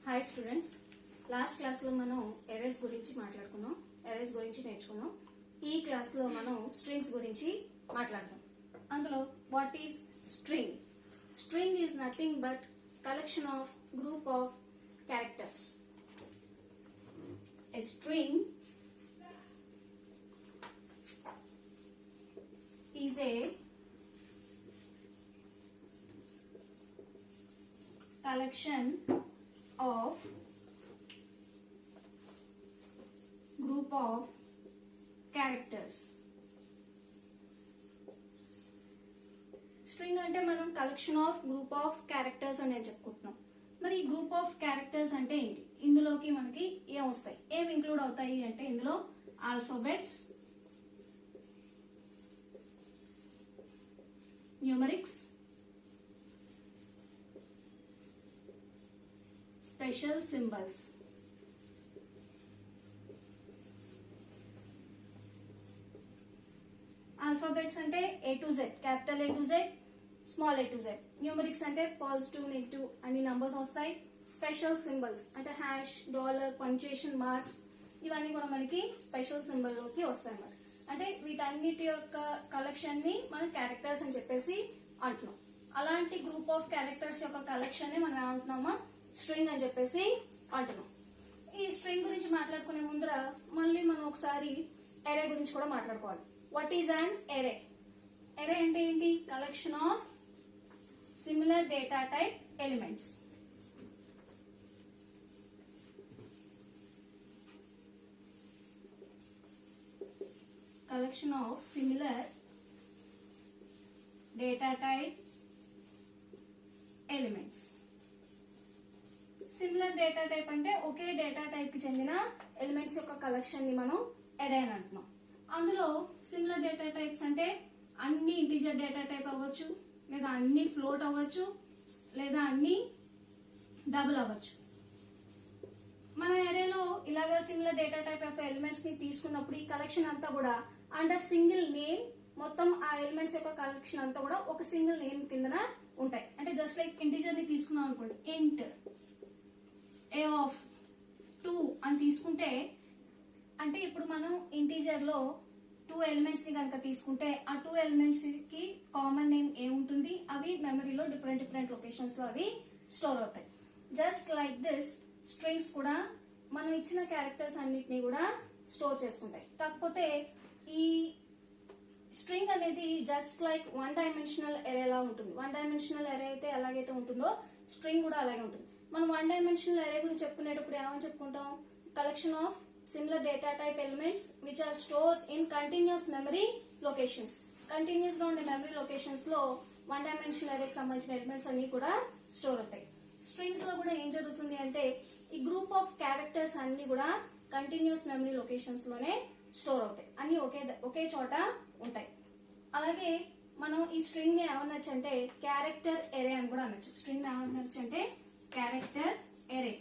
Hi students, last క్లాస్లో మనం erase గురించి మాట్లాడుకున్నాం. ఎరేస్ గురించి నేర్చుకున్నాం. ఈ క్లాస్లో మనం స్ట్రింగ్స్ గురించి మాట్లాడదాం. అందులో what is string? String is nothing but collection of group of characters. A string is a collection of group of characters. String అంటే మనం collection of group of characters అనేది చెప్పుకుంటున్నాం. మరి గ్రూప్ ఆఫ్ క్యారెక్టర్స్ అంటే ఏంటి? ఇందులోకి మనకి ఏం వస్తాయి, ఏం ఇంక్లూడ్ అవుతాయి అంటే ఇందులో alphabets, numerics, special symbols. Alphabets అంటే A to Z, capital A to Z, small A to Z. Numerics అంటే పాజిటివ్, నెగిటివ్ అన్ని నంబర్స్ వస్తాయి. స్పెషల్ సింబల్స్ అంటే హ్యాష్, డాలర్, పంక్చుయేషన్ మార్క్స్, ఇవన్నీ కూడా మనకి స్పెషల్ సింబల్ లోకి వస్తాయి అన్నమాట. అంటే వీటన్నిటి యొక్క కలెక్షన్ ని మనం క్యారెక్టర్స్ అని చెప్పేసి అంటున్నాం. అలాంటి గ్రూప్ ఆఫ్ క్యారెక్టర్స్ యొక్క కలెక్షన్ ని మనం ఏమంటున్నామా, స్ట్రింగ్ అని చెప్పేసి అంటున్నాం. ఈ స్ట్రింగ్ గురించి మాట్లాడుకునే ముందర మళ్ళీ మనం ఒకసారి ఎరే గురించి కూడా మాట్లాడుకోవాలి. What is an ఎరే? ఎరే అంటే ఏంటి? Collection of similar data type elements. Collection of similar data type elements. Similar data type అంటే ఒకే డేటా టైప్ కి చెందిన ఎలిమెంట్స్ యొక్క కలెక్షన్ ని మనం ఎరే అని అంటున్నాం. అందులో సిమిలర్ డేటా టైప్స్ అంటే అన్ని ఇంటిజర్ డేటా టైప్ అవ్వచ్చు, లేదా అన్ని ఫ్లోట్ అవ్వచ్చు, లేదా అన్ని డబుల్ అవ్వచ్చు. మన ఎరేలో ఇలాగా similar data type of elements ని తీసుకున్నప్పుడు ఈ కలెక్షన్ అంతా కూడా అండర్ సింగిల్ నేమ్, మొత్తం ఆ ఎలిమెంట్స్ యొక్క కలెక్షన్ అంతా కూడా ఒక సింగిల్ నేమ్ కిందన ఉంటాయి. అంటే జస్ట్ లైక్ ఇంటిజర్ ని తీసుకున్నాం అనుకోండి, ఇంట్ ఏ ఆఫ్ 2 అని తీసుకుంటే, అంటే ఇప్పుడు మనం ఇంటిజర్ లో 2 ఎలిమెంట్స్ ని కనుక తీసుకుంటే ఆ 2 ఎలిమెంట్స్ కి కామన్ నేమ్ ఏముంటుంది, అవి మెమరీలో డిఫరెంట్ లొకేషన్స్ లో అవి స్టోర్ అవుతాయి. జస్ట్ లైక్ దిస్ స్ట్రింగ్స్ కూడా మనం ఇచ్చిన క్యారెక్టర్స్ అన్నిటిని కూడా స్టోర్ చేసుకుంటాయి. కాకపోతే ఈ స్ట్రింగ్ అనేది జస్ట్ లైక్ వన్ డైమెన్షనల్ ఎరేలా ఉంటుంది. వన్ డైమెన్షనల్ ఎరే అయితే ఎలాగైతే ఉంటుందో స్ట్రింగ్ కూడా అలాగే ఉంటుంది. మనం వన్ డైమెన్షనల్ ఎరే గురించి చెప్పుకునేటప్పుడు ఏమని చెప్పుకుంటాం? Collection of similar data type elements which are store in continuous memory locations. Continuous గా ఉండే మెమరీ లొకేషన్స్ లో వన్ డైమెన్షనల్ ఎరేకి సంబంధించిన ఎలిమెంట్స్ అన్ని కూడా స్టోర్ అవుతాయి. స్ట్రింగ్స్ లో కూడా ఏం జరుగుతుంది అంటే ఈ గ్రూప్ ఆఫ్ క్యారెక్టర్స్ అన్ని కూడా కంటిన్యూస్ మెమరీ లొకేషన్స్ లోనే స్టోర్ అవుతాయి, అన్ని ఒకే చోట ఉంటాయి. అలాగే మనం ఈ స్ట్రింగ్ ని ఏమనొచ్చు అంటే క్యారెక్టర్ ఎరే అని కూడా అనొచ్చు. స్ట్రింగ్ ని ఏమనొచ్చు అంటే క్యారెక్టర్ ఎరే.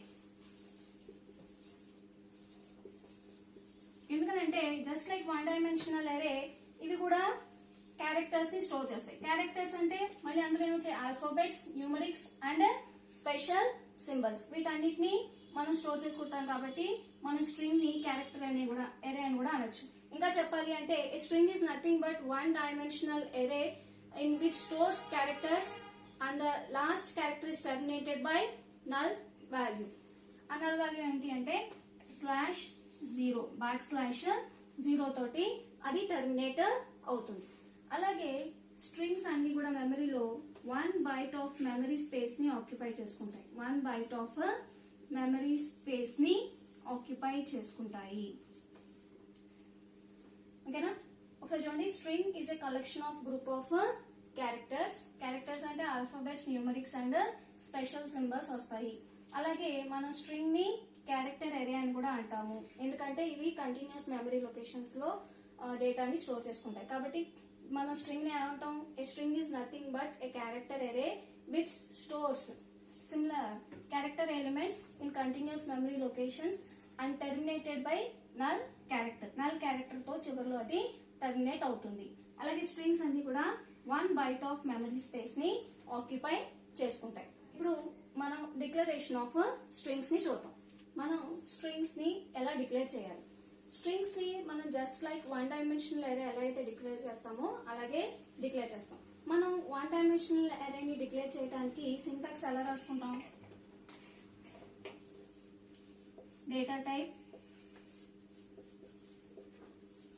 ఎందుకంటే జస్ట్ లైక్ వన్ డైమెన్షనల్ ఎరే ఇవి కూడా క్యారెక్టర్స్ ని స్టోర్ చేస్తాయి. క్యారెక్టర్స్ అంటే మళ్ళీ అందులో ఏమొచ్చాయి? Alphabets, numerics and special symbols. వీటన్నిటిని మనం స్టోర్ చేసుకుంటాం కాబట్టి మన స్ట్రింగ్ ని క్యారెక్టర్ అనే కూడా ఎరే అని కూడా అనొచ్చు. ఇంకా చెప్పాలి అంటే ఏ string is nothing but one dimensional ఎరే in which stores characters and the last character is terminated by null value. ఆ నల్ వాల్యూ ఏంటి అంటే /0, /0 తోటి అది టర్మినేట్ అవుతుంది. అలాగే స్ట్రింగ్స్ అన్ని కూడా మెమరీలో 1 బైట్ ఆఫ్ మెమరీ స్పేస్ ని ఆక్యుపై చేసుకుంటాయి. 1 బైట్ ఆఫ్ మెమరీ స్పేస్ ని ఆక్యుపై చేసుకుంటాయి. ఓకేనా? ఒకసారి చూడండి. String is a collection of group of characters. Characters అంటే alphabets, numerics and special symbols వస్తాయి. అలాగే మనం స్ట్రింగ్ ని క్యారెక్టర్ ఎరే అని కూడా అంటాము. ఎందుకంటే ఇవి కంటిన్యూస్ మెమరీ లొకేషన్స్ లో డేటాని స్టోర్ చేసుకుంటాయి. కాబట్టి మన స్ట్రింగ్ ని ఏమంటాం? A string is nothing but a character array which stores similar character elements in continuous memory locations and terminated by null character. Null character తో చివరిలో అది టర్మినేట్ అవుతుంది. అలాగే స్ట్రింగ్స్ అన్ని కూడా 1 బైట్ ఆఫ్ మెమరీ స్పేస్ ని ఆక్యుపై చేసుకుంటాయి. ఇప్పుడు మనం డిక్లరేషన్ ఆఫ్ స్ట్రింగ్స్ ని చూద్దాం. మనం స్ట్రింగ్స్ ని ఎలా డిక్లేర్ చేయాలి? స్ట్రింగ్స్ ని మనం జస్ట్ లైక్ వన్ డైమెన్షనల్ అరే ఎలా అయితే డిక్లేర్ చేస్తామో అలాగే డిక్లేర్ చేస్తాం. మనం వన్ డైమెన్షనల్ అరేని డిక్లేర్ చేయడానికి సింటాక్స్ ఎలా రాసుకుంటాం? Data type,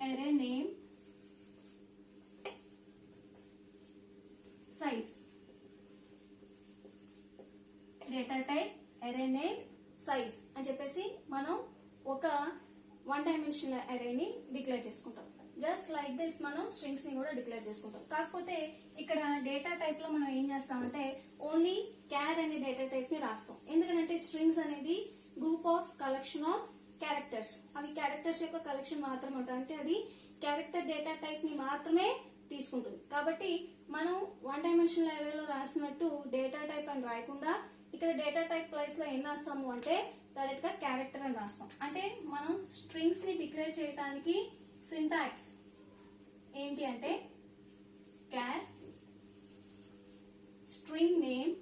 array name, size. Data type, array name, size అని చెప్పేసి మనం ఒక వన్ డైమెన్షనల్ అరేని డిక్లేర్ చేసుకుంటాం. జస్ట్ లైక్ దిస్ మనం స్ట్రింగ్స్ ని కూడా డిక్లేర్ చేసుకుంటాం. కాకపోతే ఇక్కడ డేటా టైప్ లో మనం ఏం చేస్తామంటే ఓన్లీ క్యార్ అనే డేటా టైప్ ని రాస్తాం. ఎందుకంటే స్ట్రింగ్స్ అనేది group of collection of characters. అవి క్యారెక్టర్స్ యొక్క కలెక్షన్ మాత్రమే ఉంటాయి. అంటే అది క్యారెక్టర్ డేటా టైప్ ని మాత్రమే తీసుకుంటుంది. కాబట్టి మనం వన్ డైమెన్షనల్ అరేలో రాసినట్టు డేటా టైప్ అని రాయకుండా ఇక్కడ డేటా టైప్ ప్లేస్ లో ఏం రాస్తాము అంటే డైరెక్ట్ గా క్యారెక్టర్ అని రాస్తాం. అంటే మనం స్ట్రింగ్స్ ని డిక్లేర్ చేయడానికి సింటాక్స్ ఏంటి అంటే క్యార్ స్ట్రింగ్ నేమ్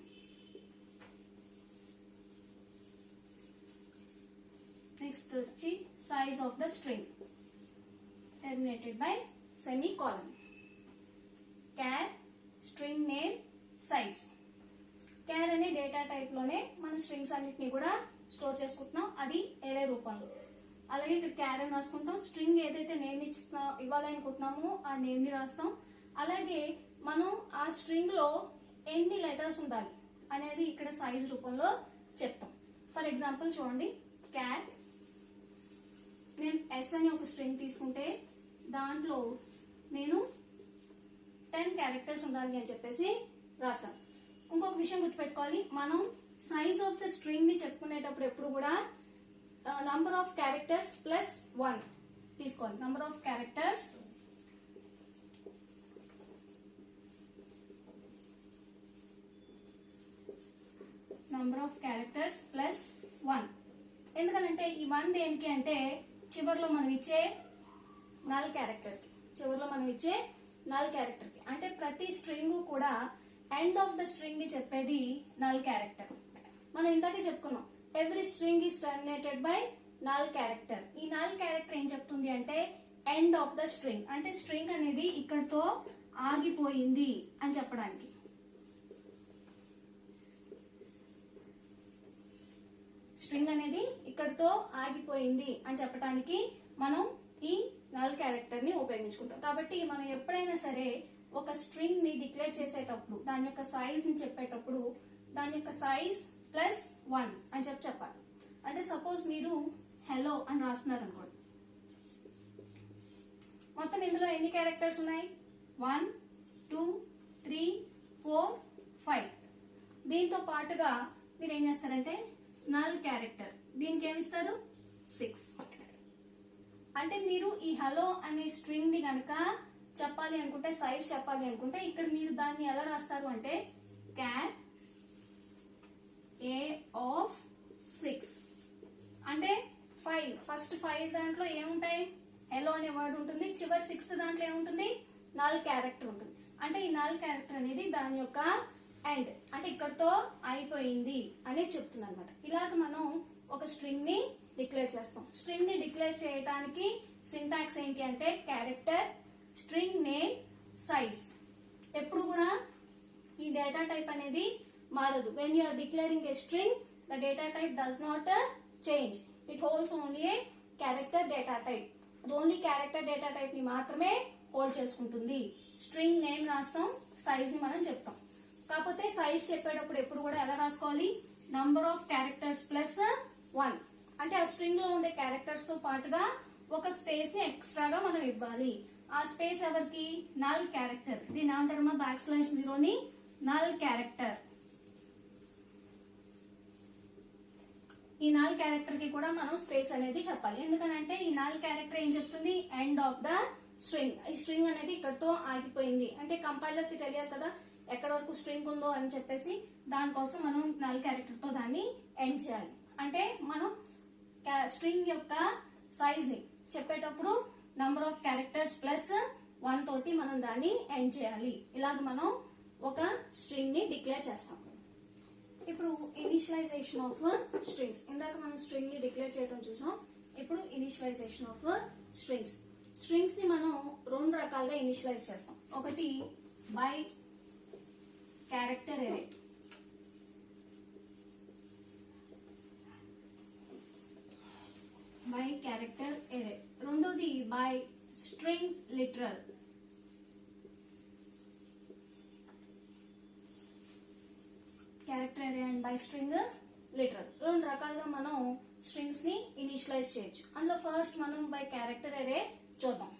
నెక్స్ట్ వచ్చి size of the string terminated by semicolon. Char string name size. Char అనే డేటా టైప్ లోనే మన స్ట్రింగ్స్ అన్నిటిని కూడా స్టోర్ చేసుకుంటున్నాం, అది ఏరే రూపంలో. అలాగే ఇక్కడ క్యార్ అని రాసుకుంటాం. స్ట్రింగ్ ఏదైతే నేమ్ ఇవ్వాలనుకుంటున్నామో ఆ నేమ్ ని రాస్తాం. అలాగే మనం ఆ స్ట్రింగ్ లో ఎన్ని లెటర్స్ ఉండాలి అనేది ఇక్కడ సైజ్ రూపంలో చెప్తాం. ఫర్ ఎగ్జాంపుల్ చూడండి, క్యార్ నేను ఎస్ అని ఒక స్ట్రింగ్ తీసుకుంటే దాంట్లో నేను 10 క్యారెక్టర్స్ ఉండాలి అని చెప్పేసి రాసాను. ఇంకొక విషయం గుర్తుపెట్టుకోవాలి, మనం సైజ్ ఆఫ్ ద స్ట్రింగ్ ని చెప్పుకునేటప్పుడు ఎప్పుడు కూడా నంబర్ ఆఫ్ క్యారెక్టర్స్ ప్లస్ 1 తీసుకోవాలి. Number of characters plus 1. ఎందుకంటే ఈ 1 దేనికి అంటే చివరిలో మనం ఇచ్చే నల్ క్యారెక్టర్ కి. అంటే ప్రతి స్ట్రింగ్ కూడా ఎండ్ ఆఫ్ ద స్ట్రింగ్ ని చెప్పేది నల్ క్యారెక్టర్. మనం ఇందాకే చెప్పుకున్నాం, every string is terminated by null character. ఈ నల్ క్యారెక్టర్ ఏం చెప్తుంది అంటే ఎండ్ ఆఫ్ ద స్ట్రింగ్, అంటే స్ట్రింగ్ అనేది ఇక్కడతో ఆగిపోయింది అని చెప్పడానికి. స్ట్రింగ్ అనేది ఇక్కడతో ఆగిపోయింది అని చెప్పడానికి మనం ఈ నల్ క్యారెక్టర్ ని ఉపయోగించుకుంటాం. కాబట్టి మనం ఎప్పుడైనా సరే ఒక స్ట్రింగ్ ని డిక్లేర్ చేసేటప్పుడు దాని యొక్క సైజ్ ని చెప్పేటప్పుడు దాని యొక్క సైజ్ ప్లస్ 1 అని చెప్పాలి. అంటే సపోజ్ మీరు హెలో అని రాస్తున్నారు అనుకోండి, మొత్తం ఇందులో ఎన్ని క్యారెక్టర్స్ ఉన్నాయి? 1 2 3 4 5. దీంతో పాటుగా మీరు ఏం చేస్తారంటే నల్ క్యారెక్టర్, దీనికి ఏమిస్తారు? 6. అంటే మీరు ఈ హలో అనే స్ట్రింగ్ ని కనుక చెప్పాలి అనుకుంటే, సైజ్ చెప్పాలి అనుకుంటే ఇక్కడ మీరు దాన్ని ఎలా రాస్తారు అంటే క్యార్ ఏ ఆఫ్ 6. అంటే 5 ఫస్ట్ 5 దాంట్లో ఏముంటాయి? హెలో అనే వర్డ్ ఉంటుంది. చివరి 6th దాంట్లో ఏముంటుంది? నల్ క్యారెక్టర్ ఉంటుంది. అంటే ఈ నల్ క్యారెక్టర్ అనేది దాని యొక్క ఎండ్, అంటే ఇక్కడతో అయిపోయింది అనేది చెప్తుంది అనమాట. ఇలాగ మనం ఒక స్ట్రింగ్ ని డిక్లేర్ చేస్తాం. స్ట్రింగ్ ని డిక్లేర్ చేయడానికి సింటాక్స్ ఏంటి అంటే క్యారెక్టర్ స్ట్రింగ్ నేమ్ సైజ్. ఎప్పుడు కూడా ఈ డేటా టైప్ అనేది మారదు. When you are declaring a string, the data type does not change. It holds only a character data type. అది ఓన్లీ క్యారెక్టర్ డేటా టైప్ ని మాత్రమే హోల్డ్ చేసుకుంటుంది. స్ట్రింగ్ నేమ్ రాస్తాం, సైజ్ ని మనం చెప్తాం. కాకపోతే సైజ్ చెప్పేటప్పుడు ఎప్పుడు కూడా ఎలా రాసుకోవాలి? Number of characters plus 1. అంటే ఆ స్ట్రింగ్ లో ఉండే క్యారెక్టర్స్ తో పాటుగా ఒక స్పేస్ ని ఎక్స్ట్రాగా మనం ఇవ్వాలి. ఆ స్పేస్ ఎవరికి? Null character. దీని ఏమంటారు? \0 ని నల్ క్యారెక్టర్. ఈ నల్ క్యారెక్టర్ కి కూడా మనం స్పేస్ అనేది చెప్పాలి. ఎందుకంటే ఈ నల్ క్యారెక్టర్ ఏం చెప్తుంది? End of the string. ఈ స్ట్రింగ్ అనేది ఇక్కడతో ఆగిపోయింది. అంటే కంపైలర్ కి తెలియదు కదా ఎక్కడ వరకు స్ట్రింగ్ ఉందో అని చెప్పేసి, దానికోసం మనం నల్ క్యారెక్టర్ తో దాన్ని ఎండ్ చేయాలి. అంటే మనం స్ట్రింగ్ యొక్క సైజ్ ని చెప్పేటప్పుడు నంబర్ ఆఫ్ క్యారెక్టర్స్ ప్లస్ 1 తోటి మనం దాన్ని ఎండ్ చేయాలి. ఇలాగ మనం ఒక స్ట్రింగ్ ని డిక్లేర్ చేస్తాం. ఇప్పుడు ఇనిషియలైజేషన్ ఆఫ్ స్ట్రింగ్స్. ఇందాక మనం స్ట్రింగ్ ని డిక్లేర్ చేయడం చూసాం. ఇప్పుడు ఇనిషియలైజేషన్ ఆఫ్ స్ట్రింగ్స్. స్ట్రింగ్స్ ని మనం రెండు రకాలుగా ఇనిషియలైజ్ చేస్తాం. ఒకటి by character array. By character array. రెండోది by string literal. Character array and by string literal. రెండు రకాలుగా మనం స్ట్రింగ్స్ ని ఇనిషియలైజ్ చేయొచ్చు. అందులో ఫస్ట్ మనం బై క్యారెక్టర్ ఎరే చూద్దాం.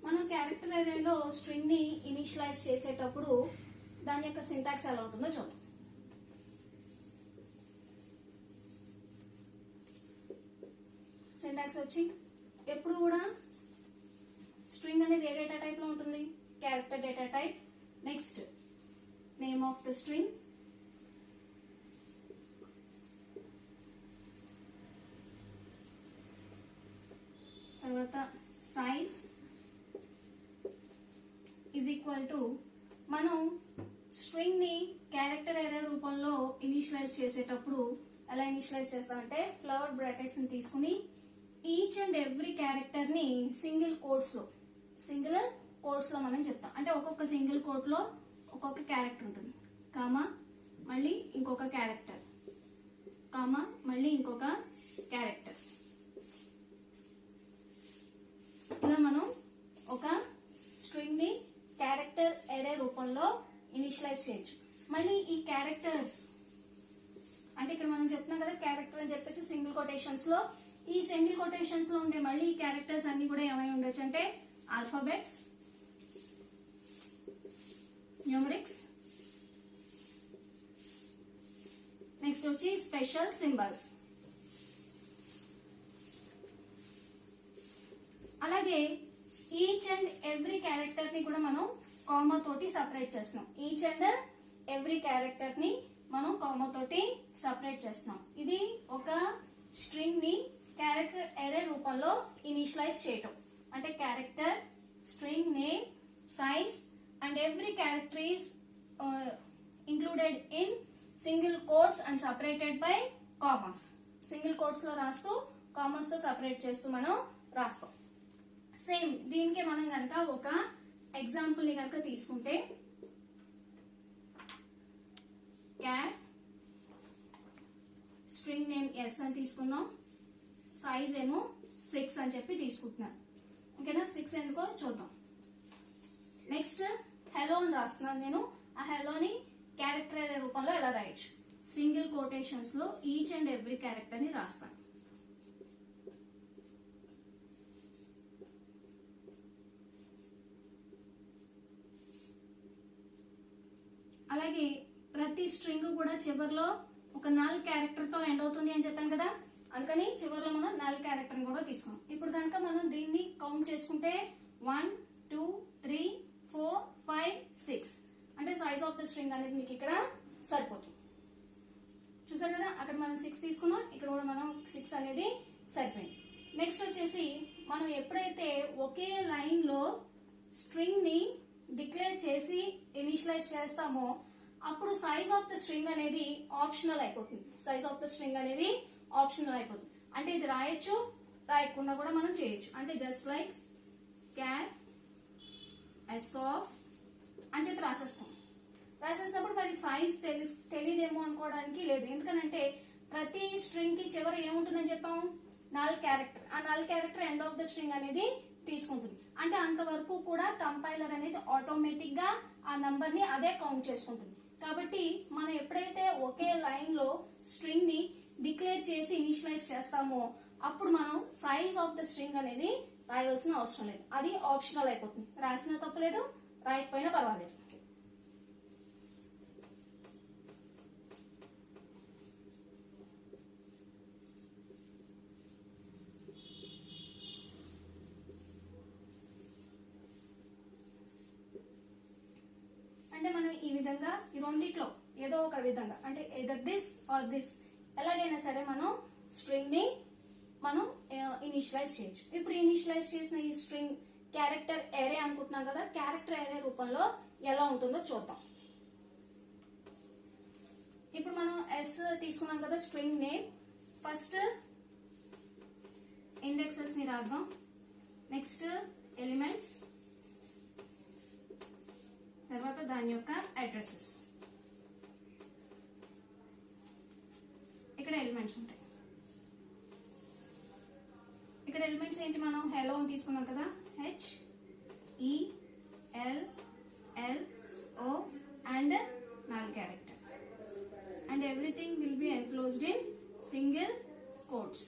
మనం క్యారెక్టర్ ఎరేలో స్ట్రింగ్ ని ఇనిషియలైజ్ చేసేటప్పుడు దాని యొక్క సింటాక్స్ ఎలా ఉంటుందో చూద్దాం. సింటాక్స్ వచ్చి ఎప్పుడు కూడా స్ట్రింగ్ అనేది ఏ డేటా టైప్ లో ఉంటుంది? Character data type. Next name of the string, తర్వాత సైజ్ ఈజ్ ఈక్వల్ టు, మనం స్ట్రింగ్ ని క్యారెక్టర్ ఎరే రూపంలో ఇనిషియలైజ్ చేసేటప్పుడు ఎలా ఇనిషియలైజ్ చేస్తామంటే ఫ్లవర్ బ్రాకెట్స్ ని తీసుకుని ఈచ్ అండ్ ఎవ్రీ క్యారెక్టర్ ని సింగిల్ కోట్స్ లో మనం చెప్తాం. అంటే ఒక్కొక్క సింగిల్ కోట్ లో ఒక్కొక్క క్యారెక్టర్ ఉంటుంది. కామా మళ్ళీ ఇంకొక క్యారెక్టర్, కామా మళ్ళీ ఇంకొక క్యారెక్టర్. ఇలా మనం ఒక స్ట్రింగ్ ని క్యారెక్టర్ ఎరే రూపంలో ఇనిషియలైజ్ చేయొచ్చు. మళ్ళీ ఈ క్యారెక్టర్స్ అంటే ఇక్కడ మనం చెప్తున్నాం కదా క్యారెక్టర్ అని చెప్పేసి సింగిల్ కొటేషన్స్ లో, ఈ సింగిల్ కొటేషన్స్ లో ఉండే మళ్ళీ ఈ క్యారెక్టర్స్ అన్ని కూడా ఏమై ఉండొచ్చు అంటే ఆల్ఫాబెట్స్, న్యూమరిక్స్, నెక్స్ట్ వచ్చి స్పెషల్ సింబల్స్. అలాగే ఈచ్ అండ్ ఎవ్రీ క్యారెక్టర్ ని కూడా మనం కామా తోటి సపరేట్ చేస్తున్నాం. ఈచ్ అండ్ ఎవ్రీ క్యారెక్టర్ ని మనం కామా తోటి సపరేట్ చేస్తున్నాం. ఇది ఒక స్ట్రింగ్ ని క్యారెక్టర్ ఎరే రూపంలో ఇనిషియలైజ్ చేయటం. అంటే character, string name, size and every character is included in single quotes and separated by commas. Single quotes లో రాస్తూ కామాస్ తో సపరేట్ చేస్తూ మనం రాస్తాం. సేమ్ దీనికి మనం కనుక ఒక ఎగ్జాంపుల్ ని కనుక తీసుకుంటే క్యాట్ స్ట్రింగ్ నేమ్ ఎస్ అని తీసుకుందాం, సైజ్ ఏమో 6 అని చెప్పి తీసుకుంటున్నాను. ఓకేనా, 6 ఎందుకో చూద్దాం. నెక్స్ట్ హెలో అని రాస్తున్నాను నేను. ఆ హెలోని క్యారెక్టర్ అనే రూపంలో ఎలా రాయొచ్చు? సింగిల్ కోటేషన్స్ లో ఈచ్ అండ్ ఎవ్రీ క్యారెక్టర్ ని రాస్తాను. అలాగే ప్రతి స్ట్రింగ్ కూడా చివరిలో ఒక నల్ క్యారెక్టర్ తో ఎండ్ అవుతుంది అని చెప్పాను కదా, అందుకని చివరిలో మనం నల్ క్యారెక్టర్ కూడా తీసుకున్నాం. ఇప్పుడు కనుక మనం దీన్ని కౌంట్ చేసుకుంటే 1 2 3 4 5 6 అంటే సైజ్ ఆఫ్ ద స్ట్రింగ్ అనేది మీకు ఇక్కడ సరిపోతుంది. చూసారు కదా, అక్కడ మనం 6 తీసుకున్నాం, ఇక్కడ కూడా మనం 6 అనేది సరిపోయింది. నెక్స్ట్ వచ్చేసి మనం ఎప్పుడైతే ఒకే లైన్ లో స్ట్రింగ్ ని డిక్లేర్ చేసి ఇనిషియలైజ్ చేస్తామో అప్పుడు సైజ్ ఆఫ్ ద స్ట్రింగ్ అనేది ఆప్షనల్ అయిపోతుంది. సైజ్ ఆఫ్ ద స్ట్రింగ్ అనేది ఆప్షనల్ అయిపోతుంది. అంటే ఇది రాయొచ్చు, రాయకుండా కూడా మనం చేయొచ్చు. అంటే just like cat S of అని చెప్పి రాసేస్తాం. రాసేసినప్పుడు మరి సైజ్ తెలియదేమో అనుకోవడానికి లేదు. ఎందుకనంటే ప్రతి స్ట్రింగ్ కి చివరి ఏముంటుందని చెప్పాము? Null character. ఆ null character end of the string అనేది తీసుకుంటుంది. అంటే అంతవరకు కూడా కంపైలర్ అనేది ఆటోమేటిక్ గా ఆ నంబర్ ని అదే కౌంట్ చేసుకుంటుంది. కాబట్టి మనం ఎప్పుడైతే ఒకే లైన్ లో స్ట్రింగ్ ని డిక్లేర్ చేసి ఇనిషియలైజ్ చేస్తామో అప్పుడు మనం సైజ్ ఆఫ్ ద స్ట్రింగ్ అనేది రాయవలసిన అవసరం లేదు. అది ఆప్షనల్ అయిపోతుంది. రాసినా తప్పలేదు, రాయకపోయినా పర్వాలేదు. అంటే మనం ఈ విధంగా ఈ రెండిట్లో ఏదో ఒక విధంగా అంటే ఎదర్ దిస్ ఆర్ దిస్ ఎలాగైనా సరే మనం స్ట్రింగ్ ని మనం ఇనిషియలైజ్ చేయొచ్చు. ఇప్పుడు ఇనిషియలైజ్ చేసిన ఈ స్ట్రింగ్ క్యారెక్టర్ ఎరే అనుకుంటున్నాం కదా, క్యారెక్టర్ ఎరే రూపంలో ఎలా ఉంటుందో చూద్దాం. ఇప్పుడు మనం ఎస్ తీసుకున్నాం కదా స్ట్రింగ్ నేమ్. ఫస్ట్ ఇండెక్సెస్ ని రాద్దాం, నెక్స్ట్ ఎలిమెంట్స్, తర్వాత దాని యొక్క అడ్రసెస్. ఇక్కడ ఎలిమెంట్స్ ఉంటాయి. ఇక్కడ ఎలిమెంట్స్ ఏంటి, మనం హెలో అని తీసుకున్నాం కదా, హెచ్ ఈ L L oh and null character, and everything will be enclosed in single quotes.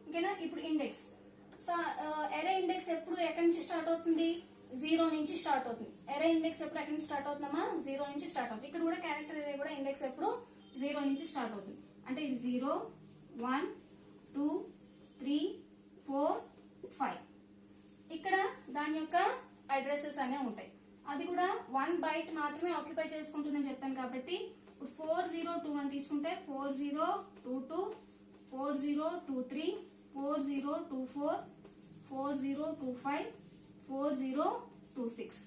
ఓకేనా. ఇప్పుడు ఇండెక్స్, సో ఎరే ఇండెక్స్ ఎప్పుడు ఎక్కడి నుంచి స్టార్ట్ అవుతుంది, 0 నుంచి స్టార్ట్ అవుతుంది. ఎరే ఇండెక్స్ ఎప్పుడు ఎక్కడి నుంచి స్టార్ట్ అవుతుందమ్మా, 0 నుంచి స్టార్ట్ అవుతుంది. ఇక్కడ కూడా క్యారెక్టర్ ఎరే కూడా ఇండెక్స్ ఎప్పుడు 0 నుంచి స్టార్ట్ అవుతుంది. అంటే ఇది 0 1 2 3 4 5. ఇక్కడ దాని యొక్క అడ్రసెస్ అనేవి ఉంటాయి. అది కూడా 1 బైట్ మాత్రమే ఆక్యుపై చేసుకుంటుందని చెప్పాను కాబట్టి ఇప్పుడు 4021 తీసుకుంటే 4022 4023 4024 4025 4026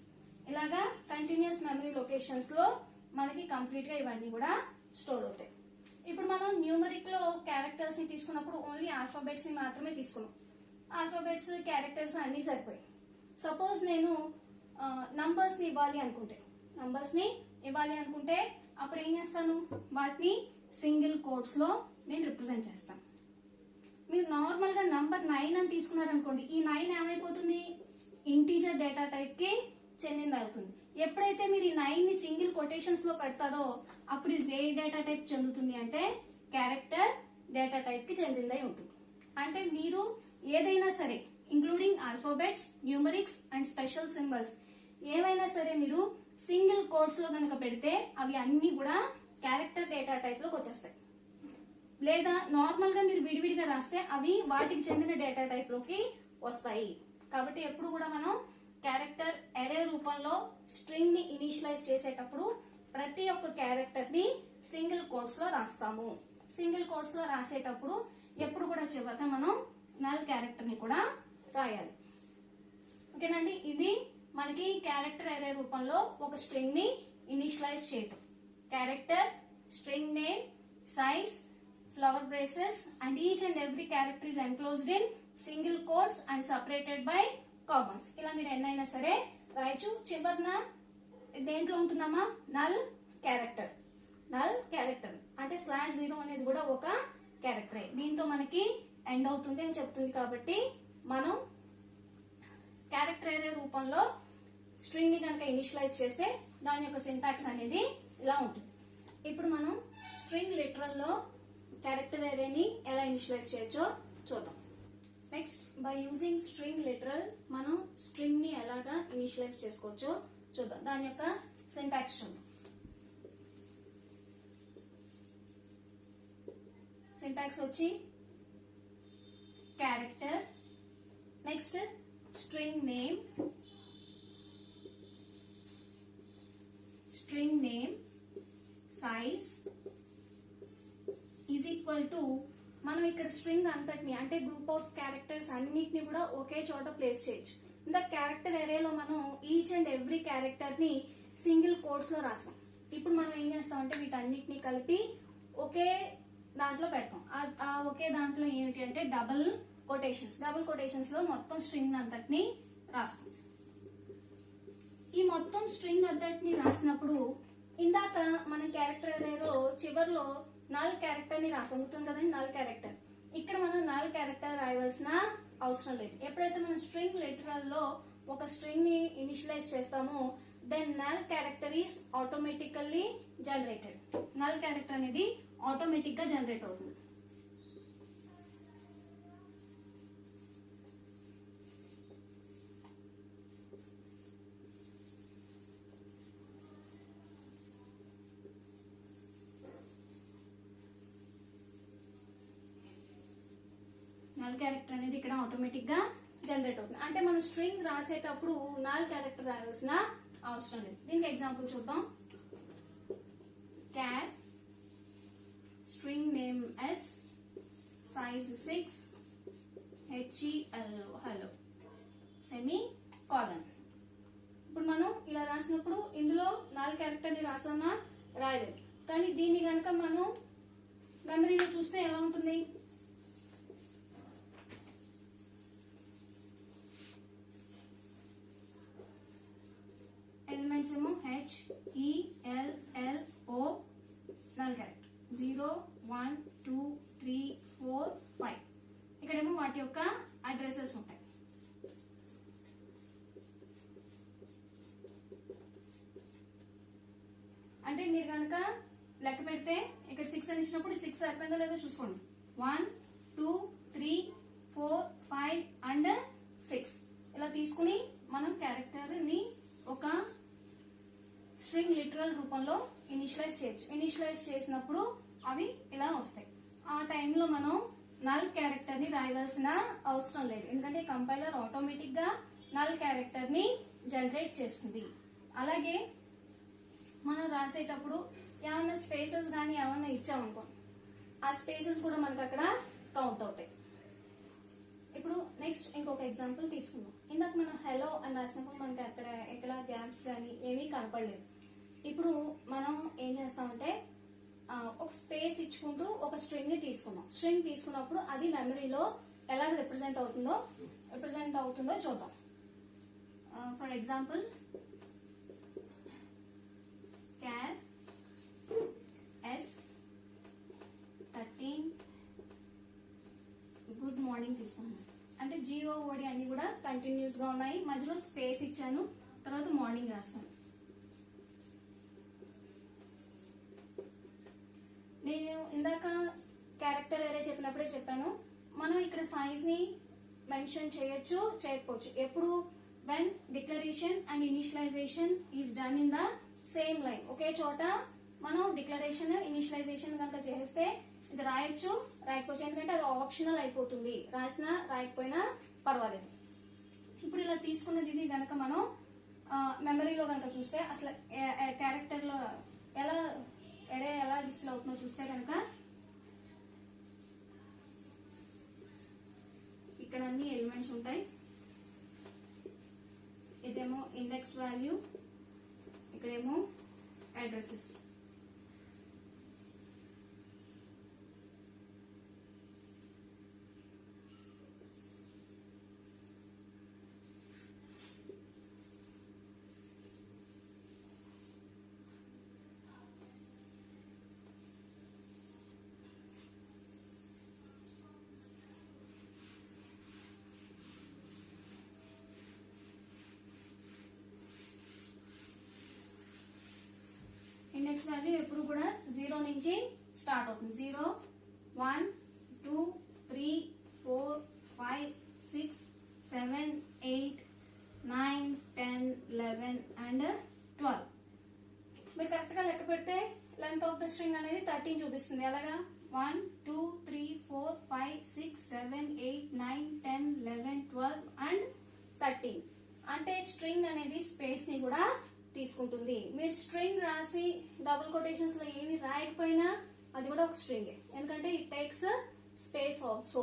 ఇలాగా కంటిన్యూస్ మెమరీ లొకేషన్స్ లో మనకి కంప్లీట్ గా ఇవన్నీ కూడా స్టోర్ అవుతాయి. ఇప్పుడు మనం న్యూమరిక్ లో క్యారెక్టర్స్ ని తీసుకున్నప్పుడు ఓన్లీ ఆల్ఫాబెట్స్ ని మాత్రమే తీసుకున్నాం. ఆల్ఫాబెట్స్ క్యారెక్టర్స్ అన్ని సరిపోయి. సపోజ్ నేను నంబర్స్ ని ఇవ్వాలి అనుకుంటే అప్పుడు ఏం చేస్తాను, వాటిని సింగిల్ కోట్స్ లో నేను రిప్రజెంట్ చేస్తాను. మీరు నార్మల్ గా నంబర్ 9 అని తీసుకున్నారనుకోండి, ఈ 9 ఏమైపోతుంది, ఇంటీజర్ డేటా టైప్ కి చెందింది అవుతుంది. ఎప్పుడైతే మీరు ఈ 9 ని సింగిల్ కొటేషన్స్ లో పెడతారో అప్పుడు ఇది ఏ డేటా టైప్ చెందుతుంది అంటే క్యారెక్టర్ డేటా టైప్ కి చెందిందై ఉంటుంది. అంటే మీరు ఏదైనా సరే including alphabets, numerics and special symbols ఏవైనా సరే మీరు సింగిల్ కోడ్స్ లో కనుక పెడితే అవి అన్ని కూడా క్యారెక్టర్ డేటా టైప్ లోకి వచ్చేస్తాయి. లేదా నార్మల్ గా మీరు విడివిడిగా రాస్తే అవి వాటికి చెందిన డేటా టైప్ లోకి వస్తాయి. కాబట్టి ఎప్పుడు కూడా మనం క్యారెక్టర్ ఎరే రూపంలో స్ట్రింగ్ ని ఇనిషియలైజ్ చేసేటప్పుడు ప్రతి ఒక్క క్యారెక్టర్ ని సింగిల్ కోట్స్ లో రాస్తాము. సింగిల్ కోట్స్ లో రాసేటప్పుడు ఎప్పుడు కూడా చివరిన మనం నల్ క్యారెక్టర్ ని కూడా రాయాలి. ఓకేనండి. ఇది మనకి క్యారెక్టర్ ఎరే రూపంలో ఒక స్ట్రింగ్ ని ఇనిషియలైజ్ చేయటం. Character, string name, size, flower braces and each and every character is enclosed in single quotes and separated by commas. ఇలా మీరు ఎన్నైనా సరే రాయొచ్చు. చివరన దేంట్లో ఉంటుందమ్మా, నల్ క్యారెక్టర్. నల్ క్యారెక్టర్ అంటే /0 అనేది కూడా ఒక క్యారెక్టరే. దీంతో మనకి ఎండ్ అవుతుంది అని చెప్తుంది. కాబట్టి మనం క్యారెక్టర్ అనే రూపంలో స్ట్రింగ్ ని కనుక ఇనిషియలైజ్ చేస్తే దాని యొక్క సింటాక్స్ అనేది ఇలా ఉంటుంది. ఇప్పుడు మనం స్ట్రింగ్ లిటరల్ లో క్యారెక్టర్ అరేని ఎలా ఇనిషియలైజ్ చేయొచ్చో చూద్దాం. Next, by using string literal మనం స్ట్రింగ్ ని ఎలాగా ఇనిషియలైజ్ చేసుకోవచ్చో చూద్దాం. దాని యొక్క సింటాక్స్ చూద్దాం. సింటాక్స్ వచ్చి character, next string name, size is equal to మనం ఇక్కడ స్ట్రింగ్ అంతటిని అంటే గ్రూప్ ఆఫ్ క్యారెక్టర్స్ అన్నిటిని కూడా ఒకే చోట ప్లేస్ చేయొచ్చు. ఇంత క్యారెక్టర్ ఎరేలో మనం ఈచ్ అండ్ ఎవ్రీ క్యారెక్టర్ ని సింగిల్ కోట్స్ లో రాసాం. ఇప్పుడు మనం ఏం చేస్తాం అంటే వీటన్నిటిని కలిపి ఒకే దాంట్లో పెడతాం. ఆ ఒకే దాంట్లో ఏమిటి అంటే డబుల్ కొటేషన్స్ లో మొత్తం స్ట్రింగ్ అంతటిని రాస్తాం. ఈ మొత్తం స్ట్రింగ్ అంతటిని రాసినప్పుడు ఇందాక మన క్యారెక్టర్ ఎరేలో చివర్లో నల్ క్యారెక్టర్ ని రాసాం, గుర్తుంది కదండి, నల్ క్యారెక్టర్. ఇక్కడ మనం నల్ క్యారెక్టర్ రాయవలసిన అవసరం లేదు. ఎప్పుడైతే మనం స్ట్రింగ్ లిటరల్ లో ఒక స్ట్రింగ్ ని ఇనిషియలైజ్ చేస్తామో then null character is automatically generated. Null character అనేది ఆటోమేటిక్ గా జనరేట్ అవుతుంది. నల్ క్యారెక్టర్ అనేది ఇక్కడ ఆటోమేటిక్ గా జనరేట్ అవుతుంది. అంటే మనం స్ట్రింగ్ రాసేటప్పుడు నల్ క్యారెక్టర్ రాయాల్సిన అవసరం లేదు. దీనికి ఎగ్జాంపుల్ చూద్దాం. Char, string name S, size 6 hello semicolon. ఇప్పుడు మనం ఇలా రాసినప్పుడు ఇందులో 4 క్యారెక్టర్ని రాసామా, రాయలేదు. కానీ దీన్ని కనుక మనం మెమరీలో చూస్తే ఎలా ఉంటుంది, ఎలిమెంట్స్ ఏమో HELLO 4 క్యారెక్టర్ 0 1 2 3 4 5. ఇక్కడేమో వాటి యొక్క అడ్రసెస్ ఉంటాయి. అంటే మీరు కనుక లెక్క పెడితే ఇక్కడ 6 అని ఇచ్చినప్పుడు 6 అయిపోయిందో లేదో చూసుకోండి. 1 2 3 4 5 అండ్ 6 ఇలా తీసుకుని మనం క్యారెక్టర్ ని ఒక స్ట్రింగ్ లిటరల్ రూపంలో ఇనిషియలైజ్ చేయొచ్చు. ఇనిషియలైజ్ చేసినప్పుడు అవి ఇలా వస్తాయి. ఆ టైంలో మనం నల్ క్యారెక్టర్ ని రాయవలసిన అవసరం లేదు, ఎందుకంటే కంపైలర్ ఆటోమేటిక్ గా నల్ క్యారెక్టర్ ని జనరేట్ చేస్తుంది. అలాగే మనం రాసేటప్పుడు ఏమన్నా స్పేసెస్ కానీ ఏమన్నా ఇచ్చామనుకో, ఆ స్పేసెస్ కూడా మనకు అక్కడ కౌంట్ అవుతాయి. ఇప్పుడు నెక్స్ట్ ఇంకొక ఎగ్జాంపుల్ తీసుకుందాం. ఇందాక మనం హెలో అని రాసినప్పుడు మనకి అక్కడ ఎక్కడ గ్యాప్స్ కానీ ఏమీ కనపడలేదు. ఇప్పుడు మనం ఏం చేస్తామంటే ఒక స్పేస్ ఇచ్చుకుంటూ ఒక స్ట్రింగ్ ని తీసుకున్నాం. స్ట్రింగ్ తీసుకున్నప్పుడు అది మెమరీలో ఎలా రిప్రజెంట్ అవుతుందో చూద్దాం. For example char s13 good morning తీసుకున్నాను. అంటే GOOD అన్ని కూడా కంటిన్యూస్ గా ఉన్నాయి, మధ్యలో స్పేస్ ఇచ్చాను, తర్వాత మార్నింగ్ రాస్తాను. నేను ఇందాక క్యారెక్టర్ ఏరే చెప్పినప్పుడే చెప్పాను, మనం ఇక్కడ సైజ్ ని మెన్షన్ చేయొచ్చు, చేయకపోవచ్చు. ఎప్పుడు when declaration and initialization is done in the same line. ఒకే చోట మనం డిక్లరేషన్ ఇనిషియలైజేషన్ కనుక చేస్తే ఇది రాయొచ్చు, రాయకపోవచ్చు, ఎందుకంటే అది ఆప్షనల్ అయిపోతుంది. రాసినా రాయకపోయినా పర్వాలేదు. ఇప్పుడు ఇలా తీసుకున్నది ఇది గనక మనం మెమరీలో కనుక చూస్తే అసలు క్యారెక్టర్ లో ఎలా డిస్ప్లే అవుతుందో చూస్తే కనుక ఇక్కడ అన్ని ఎలిమెంట్స్ ఉంటాయి. ఇదేమో ఇండెక్స్ వాల్యూ, ఇక్కడేమో అడ్రసెస్. ఇండెక్స్ వాల్యూ ఎప్పుడు కూడా 0 నుంచి స్టార్ట్ అవుతుంది. 0 1 2 3 4 5 6 7 8 9 10 11 అండ్ 12. మీరు కరెక్ట్ గా లెక్క పెడితే లెంత్ ఆఫ్ ద స్ట్రింగ్ అనేది 13 చూపిస్తుంది. అలాగా 1 2 3 4 5 6 7 8 9 10 11 12 అండ్ 13. అంటే స్ట్రింగ్ అనేది స్పేస్ ని కూడా తీసుకుంటుంది. మీరు స్ట్రింగ్ రాసి డబుల్ కొటేషన్స్ లో ఏమి రాయకపోయినా అది కూడా ఒక స్ట్రింగ్, ఎందుకంటే it takes space also.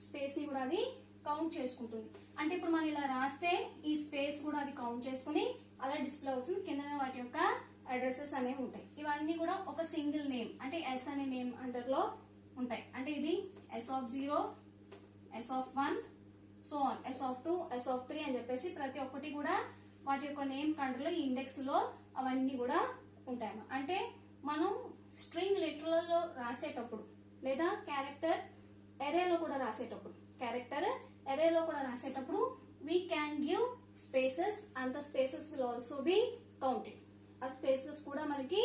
Space ని కూడా అది కౌంట్ చేసుకుంటుంది. అంటే ఇప్పుడు మనం ఇలా రాస్తే ఈ స్పేస్ కూడా అది కౌంట్ చేసుకుని అలా డిస్ప్లే అవుతుంది. కింద వాటి యొక్క అడ్రసెస్ అనేవి ఉంటాయి. ఇవన్నీ కూడా ఒక సింగిల్ నేమ్, అంటే ఎస్ అనే నేమ్ అండర్ లో ఉంటాయి. అంటే ఇది S0, S1, so on, S2, S3 అని చెప్పేసి ప్రతి ఒక్కటి కూడా వాటి యొక్క నేమ్ కంట్రోల్ ఈ ఇండెక్స్ లో అవన్నీ కూడా ఉంటాయి. అంటే మనం స్ట్రింగ్ లిటరల్ లో రాసేటప్పుడు లేదా క్యారెక్టర్ ఎరేలో కూడా రాసేటప్పుడు we can give spaces and the spaces will also be counted. ఆ స్పేసెస్ కూడా మనకి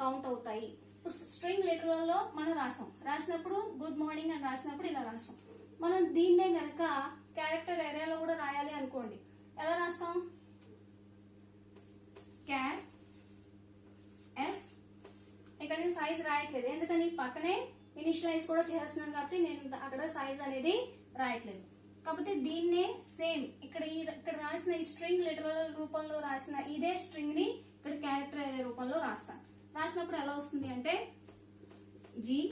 కౌంట్ అవుతాయి. ఇప్పుడు స్ట్రింగ్ లిటరల్ లో మనం రాసినప్పుడు గుడ్ మార్నింగ్ అని రాసినప్పుడు ఇలా రాసాం. మనం దీన్నే గనక క్యారెక్టర్ ఎరేలో కూడా రాయాలి అనుకోండి, ఎలా రాస్తాం? క్యార్ ఎస్, ఇక్కడ నేను సైజ్ రాయట్లేదు, ఎందుకని పక్కనే ఇనిషియలైజ్ కూడా చేస్తున్నాను కాబట్టి నేను అక్కడ సైజ్ అనేది రాయట్లేదు. కాకపోతే దీన్నే సేమ్ ఇక్కడ రాసిన ఈ స్ట్రింగ్ లిటరల్ రూపంలో రాసిన ఇదే స్ట్రింగ్ ని ఇక్కడ క్యారెక్టర్ అనే రూపంలో రాస్తాను. రాసినప్పుడు ఎలా వస్తుంది అంటే GOOD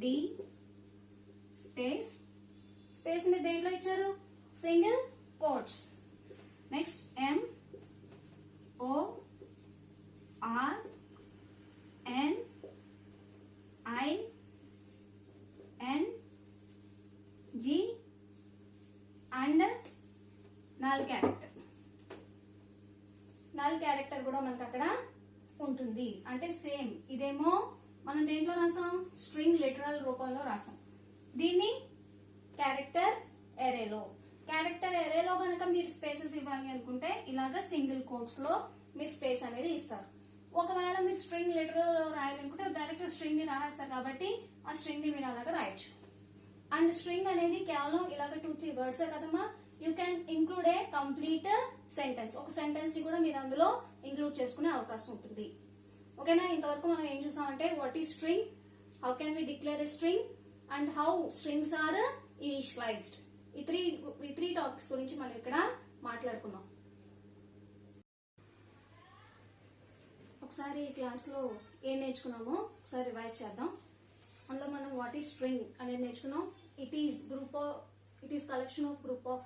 డి స్పేస్ స్పేస్ ని దేంట్లో ఇచ్చారు single quotes next M O R N I N G and null character null character కూడా మనకు అక్కడ ఉంటుంది అంటే సేమ్ ఇదేమో మనం దేంట్లో రాసాం స్ట్రింగ్ లిటరల్ రూపంలో రాసాం దీన్ని క్యారెక్టర్ ఎరేలో గనక మీరు స్పేసెస్ ఇవ్వాలి అనుకుంటే ఇలాగా సింగిల్ కోట్స్ లో మీరు స్పేస్ అనేది ఇస్తారు ఒకవేళ మీరు స్ట్రింగ్ లిటరల్ లో రాయాలనుకుంటే డైరెక్ట్ స్ట్రింగ్ ని రాస్తారు కాబట్టి ఆ స్ట్రింగ్ ని మీరు అలాగా రాయొచ్చు అండ్ స్ట్రింగ్ అనేది కేవలం ఇలాగ 2-3 వర్డ్స్ కదమ్మా you can include A complete sentence ఒక సెంటెన్స్ ని కూడా మీరు అందులో ఇంక్లూడ్ చేసుకునే అవకాశం ఉంటుంది ఓకేనా ఇంతవరకు మనం ఏం చూసామంటే what is string how can we declare a string and how strings are initialized ఈ త్రీ టాపిక్స్ గురించి మనం ఇక్కడ మాట్లాడుకున్నాం ఒకసారి ఈ క్లాస్ లో ఏం నేర్చుకున్నామో ఒకసారి రివైజ్ చేద్దాం అందులో మనం వాట్ ఈస్ స్ట్రింగ్ అనేది నేర్చుకున్నాం it is collection of group of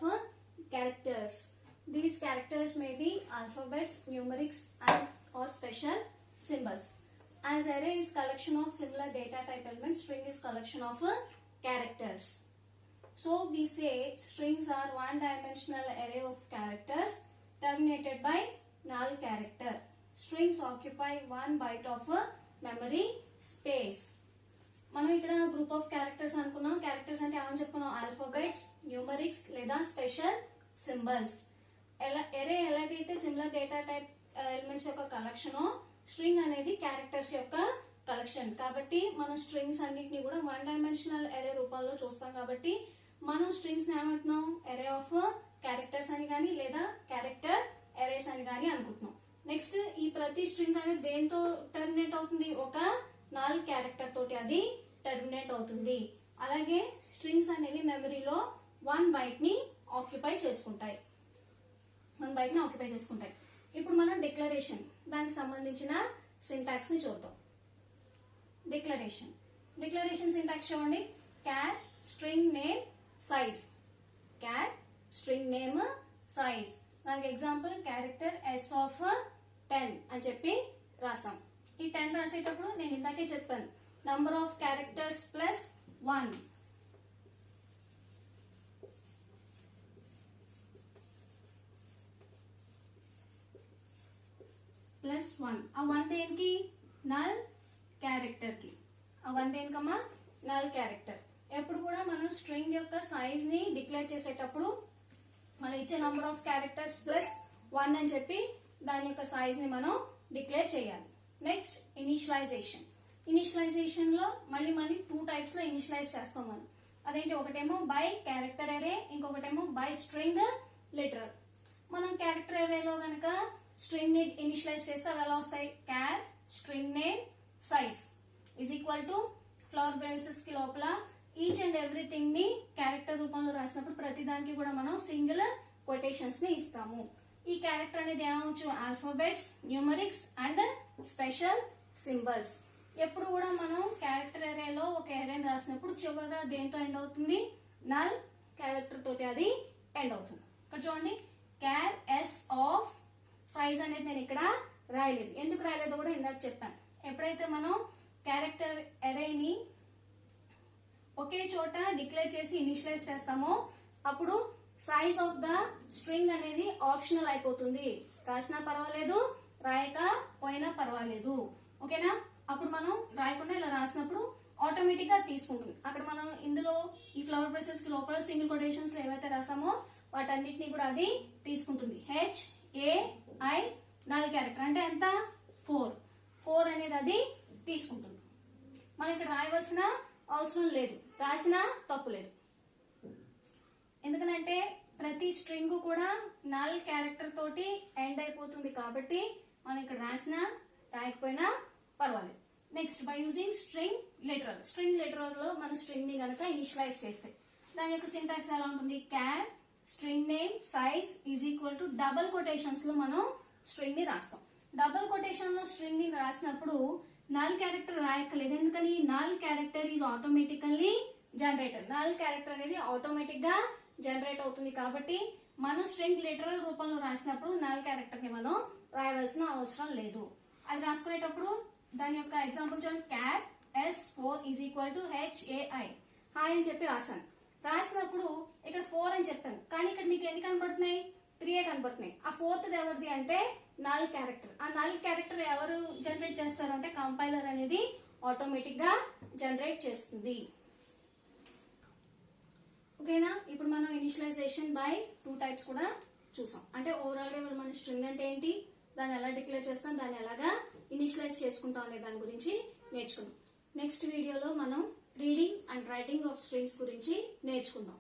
characters. These characters may be alphabets, numerics and or special symbols. As array is collection of similar data type elements, string is collection of characters. So we say strings are one dimensional array of characters terminated by null character. Strings occupy 1 byte of memory space. మనం ఇక్కడ group of characters అనుకున్నాం characters అంటే ఏమని చెప్పుకున్నాం alphabets numerics లేదా special symbols ఎరే ఎలాగైతే similar data type elements యొక్క collection string అనేది క్యారెక్టర్స్ యొక్క కలెక్షన్ కాబట్టి మనం స్ట్రింగ్స్ అన్నిటిని కూడా 1 డైమెన్షనల్ ఎరే రూపంలో చూస్తాం కాబట్టి మనం స్ట్రింగ్స్ ఏమంటున్నాం ఎరే ఆఫ్ క్యారెక్టర్స్ అని కానీ లేదా క్యారెక్టర్ ఎరేస్ అని కానీ అనుకుంటున్నాం నెక్స్ట్ ఈ ప్రతి స్ట్రింగ్ అనేది దేంతో టర్మినేట్ అవుతుంది ఒక నల్ క్యారెక్టర్ తోటి అది టర్మినేట్ అవుతుంది అలాగే స్ట్రింగ్స్ అనేవి మెమరీలో 1 బైట్ ని ఆక్యుపై చేసుకుంటాయి ఇప్పుడు మనం డిక్లరేషన్ దానికి సంబంధించిన సింటాక్స్ ని చూద్దాం డిక్లరేషన్ సింటాక్స్ చూడండి క్యార్ స్ట్రింగ్ నేమ్ సైజ్ దానికి ఎగ్జాంపుల్ క్యారెక్టర్ ఎస్ ఆఫ్ 10 అని చెప్పి రాసాం ఈ 10 రాసేటప్పుడు నేను ఇందాకే చెప్పాను నంబర్ ఆఫ్ క్యారెక్టర్స్ ప్లస్ 1 ఆ 1 దేనికి నల్ క్యారెక్టర్ కి నల్ క్యారెక్టర్ ఎప్పుడు కూడా మనం స్ట్రింగ్ యొక్క సైజ్ ని డిక్లేర్ చేసేటప్పుడు మనం ఇచ్చే నంబర్ ఆఫ్ క్యారెక్టర్స్ ప్లస్ 1 అని చెప్పి దాని యొక్క సైజ్ ని మనం డిక్లేర్ చేయాలి నెక్స్ట్ ఇనిషియలైజేషన్ లో మళ్ళీ 2 టైప్స్ లో ఇనిషియలైజ్ చేస్తాం మనం అదేంటి ఒకటేమో బై క్యారెక్టర్ ఎరే ఇంకొకటేమో బై స్ట్రింగ్ లిటరల్ మనం క్యారెక్టర్ ఎరేలో గనక స్ట్రింగ్ ని ఇనిషియలైజ్ చేస్తే అవి ఎలా వస్తాయి char string name size is equal to flower braces కి లోపల ఈచ్ అండ్ ఎవ్రీథింగ్ ని క్యారెక్టర్ రూపంలో రాసినప్పుడు ప్రతి దానికి కూడా మనం సింగిల్ కొటేషన్స్ ని ఇస్తాము ఈ క్యారెక్టర్ అనేది ఏమవచ్చు alphabets numerics and special symbols ఎప్పుడు కూడా మనం క్యారెక్టర్ ఎరేలో ఒక ఎరేని రాసినప్పుడు చివర దేంతో ఎండ్ అవుతుంది నల్ క్యారెక్టర్ తోటి అది ఎండ్ అవుతుంది ఇక్కడ చూడండి క్యార్ ఎస్ ఆఫ్ సైజ్ అనేది నేను ఇక్కడ రాయలేదు ఎందుకు రాయలేదో కూడా ఇందాక చెప్పాను ఎప్పుడైతే మనం క్యారెక్టర్ ఎరేని ఒకే చోట డిక్లేర్ చేసి ఇనిషియలైజ్ చేస్తామో అప్పుడు సైజ్ ఆఫ్ ద స్ట్రింగ్ అనేది ఆప్షనల్ అయిపోతుంది రాసినా పర్వాలేదు రాయకపోయినా పర్వాలేదు ఓకేనా అప్పుడు మనం రాయకుండా ఇలా రాసినప్పుడు ఆటోమేటిక్ గా తీసుకుంటుంది అక్కడ మనం ఇందులో ఈ ఫ్లవర్ బ్రషెస్ కి లోపల సింగిల్ కొటేషన్స్ లో ఏవైతే రాసామో వాటన్నిటిని కూడా అది తీసుకుంటుంది HAI నల్ క్యారెక్టర్ అంటే ఎంత 4 అనేది అది తీసుకుంటుంది మనం ఇక్కడ రాయవలసిన అవసరం లేదు రాసినా తప్పు లేదు ఎందుకంటే ప్రతి స్ట్రింగ్ కూడా నల్ క్యారెక్టర్ తోటి ఎండ్ అయిపోతుంది కాబట్టి మనం ఇక్కడ రాసినా రాయకపోయినా పర్వాలేదు next by using string literal లో మన స్ట్రింగ్ ని గనక ఇనిషియలైజ్ చేస్తే దాని యొక్క సింటాక్స్ ఎలా ఉంటుంది char string name size is equal to double quotations లో మనం స్ట్రింగ్ ని రాస్తాం డబుల్ కొటేషన్ లో స్ట్రింగ్ ని రాసినప్పుడు నల్ క్యారెక్టర్ రాయక్కర్లేదు. ఎందుకని null character is automatically generator. Null character అనేది ఆటోమేటిక్ గా జనరేట్ అవుతుంది కాబట్టి మనం స్ట్రింగ్ లిటరల్ రూపంలో రాసినప్పుడు నల్ క్యారెక్టర్ ని మనం రాయవలసిన అవసరం లేదు. అది రాసుకునేటప్పుడు దాని యొక్క ఎగ్జాంపుల్ చూడండి. Cap S4 is equal to HAI hi అని చెప్పి రాశాను. రాసినప్పుడు ఇక్కడ 4 అని చెప్పాను, కానీ ఇక్కడ మీకు ఎన్ని కనబడుతున్నాయి? 3 కనబడుతున్నాయి. ఆ 4th ఎవరిది అంటే నల్ క్యారెక్టర్. ఆ నల్ క్యారెక్టర్ ఎవరు జనరేట్ చేస్తారు అంటే కంపైలర్ అనేది ఆటోమేటిక్ గా జనరేట్ చేస్తుంది. ఓకేనా? ఇప్పుడు మనం ఇనిషియలైజేషన్ బై 2 టైప్స్ కూడా చూసాం. అంటే ఓవరాల్ గా మన స్ట్రింగ్ అంటే ఏంటి, దాన్ని ఎలా డిక్లేర్ చేస్తాం, దాన్ని ఎలాగా ఇనిషియలైజ్ చేసుకుంటాం అనే దాని గురించి నేర్చుకున్నాం. నెక్స్ట్ వీడియోలో మనం reading and writing of strings గురించి నేర్చుకుందాం.